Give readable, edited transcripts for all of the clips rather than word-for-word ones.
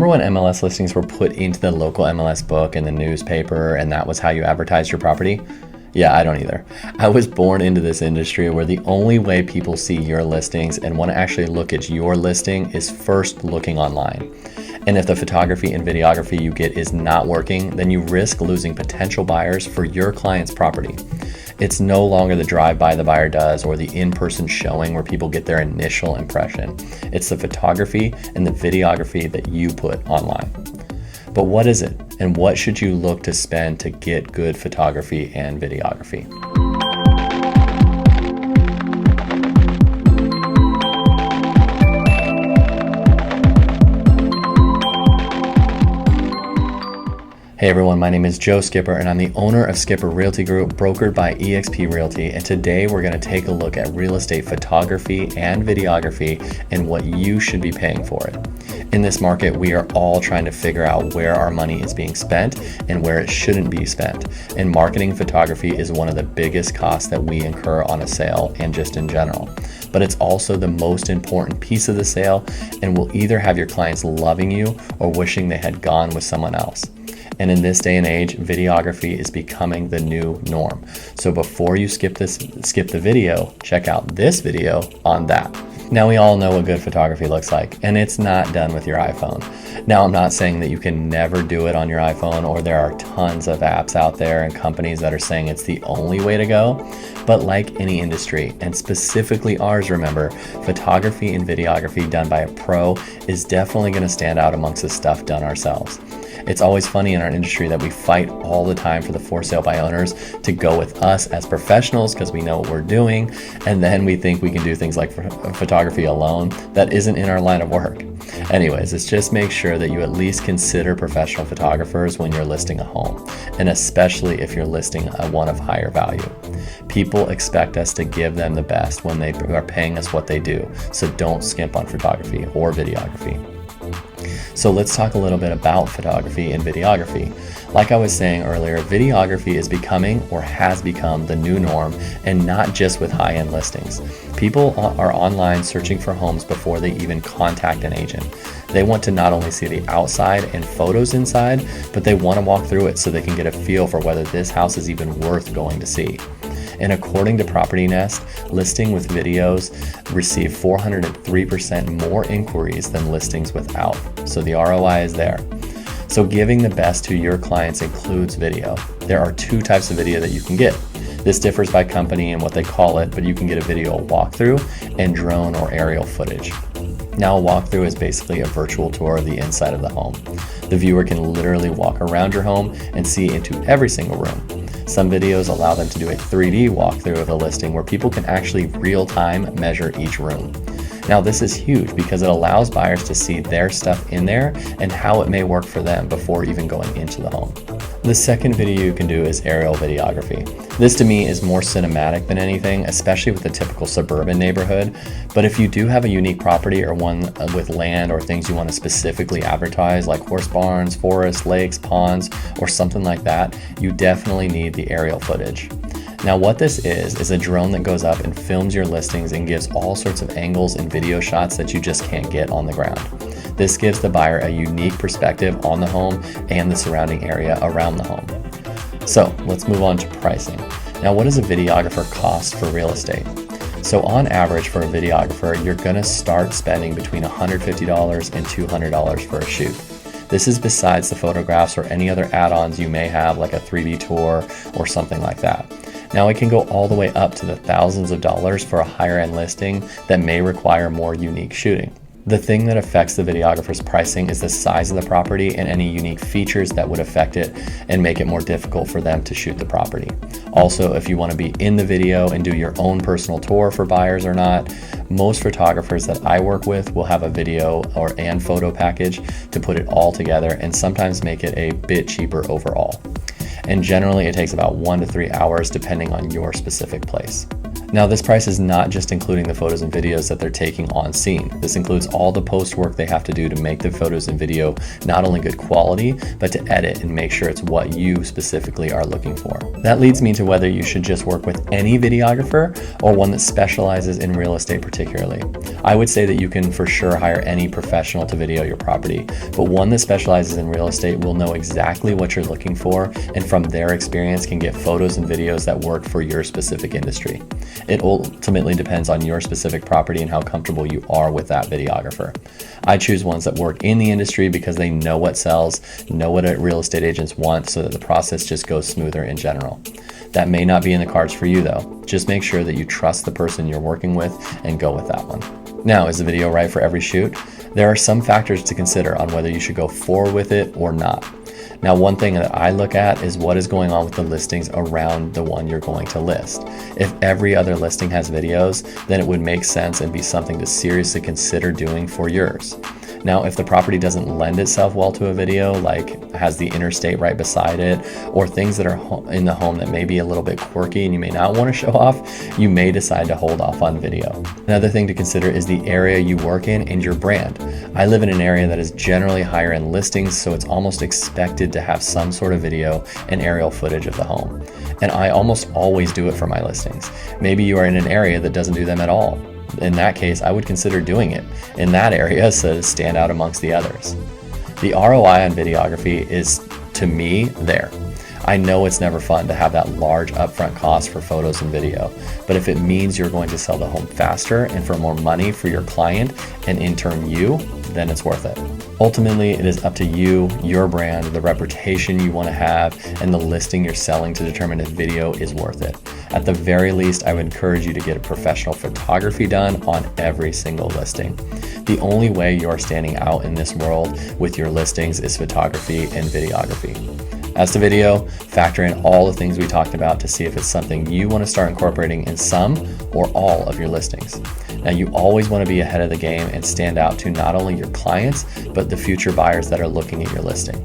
Remember when MLS listings were put into the local MLS book and the newspaper, and that was how you advertised your property? Yeah, I don't either. I was born into this industry where the only way people see your listings and want to actually look at your listing is first looking online. And if the photography and videography you get is not working, then you risk losing potential buyers for your client's property. It's no longer the drive-by the buyer does or the in-person showing where people get their initial impression. It's the photography and the videography that you put online. But what is it, and what should you look to spend to get good photography and videography? Hey everyone, my name is Joe Skipper and I'm the owner of Skipper Realty Group, brokered by eXp Realty, and today we're going to take a look at real estate photography and videography and what you should be paying for it. In this market, we are all trying to figure out where our money is being spent and where it shouldn't be spent, and marketing photography is one of the biggest costs that we incur on a sale and just in general. But it's also the most important piece of the sale and will either have your clients loving you or wishing they had gone with someone else. And in this day and age, videography is becoming the new norm. So before you skip the video, check out this video on that. Now we all know what good photography looks like, and it's not done with your iPhone. Now I'm not saying that you can never do it on your iPhone, or there are tons of apps out there and companies that are saying it's the only way to go. But like any industry, and specifically ours, remember, photography and videography done by a pro is definitely going to stand out amongst the stuff done ourselves. It's always funny in our industry that we fight all the time for the for sale by owners to go with us as professionals because we know what we're doing, and then we think we can do things like photography alone that isn't in our line of work. Anyways, it's just make sure that you at least consider professional photographers when you're listing a home, and especially if you're listing one of higher value. People expect us to give them the best when they are paying us what they do, so don't skimp on photography or videography. So let's talk a little bit about photography and videography. Like I was saying earlier, videography is becoming or has become the new norm, and not just with high-end listings. People are online searching for homes before they even contact an agent. They want to not only see the outside and photos inside, but they want to walk through it so they can get a feel for whether this house is even worth going to see. And according to Property Nest, listing with videos receive 403% more inquiries than listings without. So the ROI is there. So giving the best to your clients includes video. There are two types of video that you can get. This differs by company and what they call it, but you can get a video walkthrough and drone or aerial footage. Now a walkthrough is basically a virtual tour of the inside of the home. The viewer can literally walk around your home and see into every single room. Some videos allow them to do a 3D walkthrough of the listing where people can actually real-time measure each room. Now this is huge because it allows buyers to see their stuff in there and how it may work for them before even going into the home. The second video you can do is aerial videography. This to me is more cinematic than anything, especially with a typical suburban neighborhood. But if you do have a unique property or one with land or things you want to specifically advertise, like horse barns, forests, lakes, ponds, or something like that, you definitely need the aerial footage. Now what this is a drone that goes up and films your listings and gives all sorts of angles and video shots that you just can't get on the ground. This gives the buyer a unique perspective on the home and the surrounding area around the home. So let's move on to pricing. Now what does a videographer cost for real estate? So on average for a videographer, you're gonna start spending between $150 and $200 for a shoot. This is besides the photographs or any other add-ons you may have, like a 3D tour or something like that. Now it can go all the way up to the thousands of dollars for a higher end listing that may require more unique shooting. The thing that affects the videographer's pricing is the size of the property and any unique features that would affect it and make it more difficult for them to shoot the property. Also, if you want to be in the video and do your own personal tour for buyers or not, most photographers that I work with will have a video and photo package to put it all together and sometimes make it a bit cheaper overall. And generally it takes about 1 to 3 hours depending on your specific place. Now, this price is not just including the photos and videos that they're taking on scene. This includes all the post work they have to do to make the photos and video not only good quality, but to edit and make sure it's what you specifically are looking for. That leads me to whether you should just work with any videographer or one that specializes in real estate particularly. I would say that you can for sure hire any professional to video your property, but one that specializes in real estate will know exactly what you're looking for, and from their experience can get photos and videos that work for your specific industry. It ultimately depends on your specific property and how comfortable you are with that videographer. I choose ones that work in the industry because they know what sells, know what real estate agents want, so that the process just goes smoother in general. That may not be in the cards for you though. Just make sure that you trust the person you're working with and go with that one. Now, is the video right for every shoot? There are some factors to consider on whether you should go forward with it or not. Now, one thing that I look at is what is going on with the listings around the one you're going to list. If every other listing has videos, then it would make sense and be something to seriously consider doing for yours. Now, if the property doesn't lend itself well to a video, like has the interstate right beside it, or things that are in the home that may be a little bit quirky and you may not want to show off, you may decide to hold off on video. Another thing to consider is the area you work in and your brand. I live in an area that is generally higher end listings, so it's almost expected to have some sort of video and aerial footage of the home. And I almost always do it for my listings. Maybe you are in an area that doesn't do them at all. In that case, I would consider doing it in that area so to stand out amongst the others. The ROI on videography is, to me, there. I know it's never fun to have that large upfront cost for photos and video, but if it means you're going to sell the home faster and for more money for your client and in turn you, then it's worth it. Ultimately, it is up to you, your brand, the reputation you want to have, and the listing you're selling to determine if video is worth it. At the very least, I would encourage you to get a professional photography done on every single listing. The only way you're standing out in this world with your listings is photography and videography. As to video, factor in all the things we talked about to see if it's something you want to start incorporating in some or all of your listings. Now, you always want to be ahead of the game and stand out to not only your clients, but the future buyers that are looking at your listing.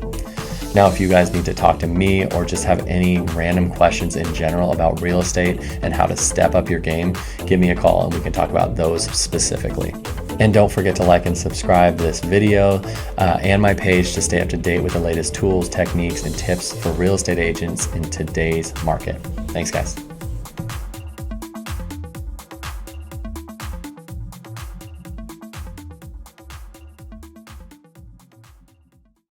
Now, if you guys need to talk to me or just have any random questions in general about real estate and how to step up your game, give me a call and we can talk about those specifically. And don't forget to like and subscribe this video and my page to stay up to date with the latest tools, techniques, and tips for real estate agents in today's market. Thanks, guys.